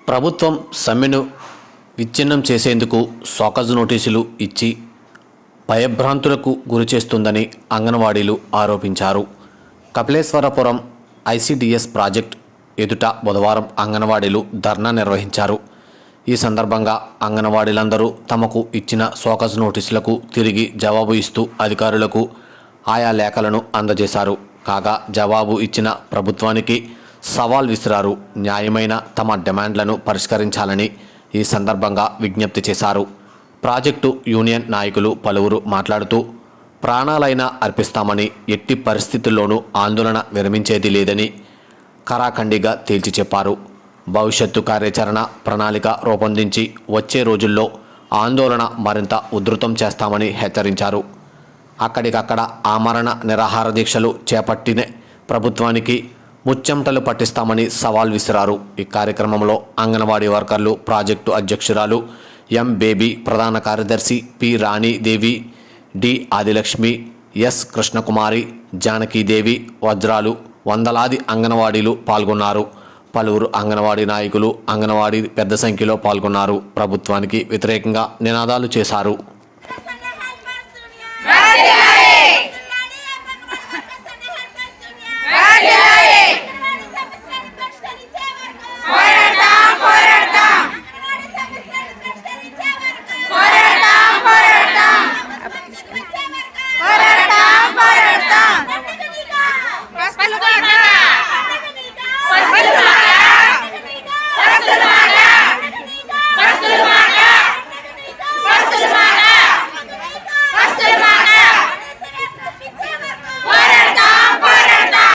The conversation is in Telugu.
ప్రభుత్వం సమ్మెను విచ్ఛిన్నం చేసేందుకు షోకాజ్ నోటీసులు ఇచ్చి భయభ్రాంతులకు గురిచేస్తుందని అంగన్వాడీలు ఆరోపించారు. కపిలేశ్వరపురం ఐసిడిఎస్ ప్రాజెక్ట్ ఎదుట బుధవారం అంగన్వాడీలు ధర్నా నిర్వహించారు. ఈ సందర్భంగా అంగన్వాడీలందరూ తమకు ఇచ్చిన షోకాజ్ నోటీసులకు తిరిగి జవాబు ఇస్తూ అధికారులకు ఆయా లేఖలను అందజేశారు. కాగా జవాబు ఇచ్చిన ప్రభుత్వానికి సవాల్ విసిరారు. న్యాయమైన తమ డిమాండ్లను పరిష్కరించాలని ఈ సందర్భంగా విజ్ఞప్తి చేశారు. ప్రాజెక్టు యూనియన్ నాయకులు పలువురు మాట్లాడుతూ ప్రాణాలైనా అర్పిస్తామని, ఎట్టి పరిస్థితుల్లోనూ ఆందోళన విరమించేది లేదని కరాఖండిగా తేల్చి చెప్పారు. భవిష్యత్తు కార్యాచరణ ప్రణాళిక రూపొందించి వచ్చే రోజుల్లో ఆందోళన మరింత ఉధృతం చేస్తామని హెచ్చరించారు. అక్కడికక్కడ ఆమరణ నిరాహార దీక్షలు చేపట్టిన ప్రభుత్వానికి ముచ్చెమటలు పట్టిస్తామని సవాల్ విసిరారు. ఈ కార్యక్రమంలో అంగన్వాడీ వర్కర్లు, ప్రాజెక్టు అధ్యక్షురాలు ఎం బేబీ, ప్రధాన కార్యదర్శి P Ranidevi, D Adilakshmi, S Krishnakumari, Janakidevi, వజ్రాలు, వందలాది అంగన్వాడీలు పాల్గొన్నారు. పలువురు అంగన్వాడీ నాయకులు, అంగన్వాడీ పెద్ద సంఖ్యలో పాల్గొన్నారు. ప్రభుత్వానికి వ్యతిరేకంగా నినాదాలు చేశారు.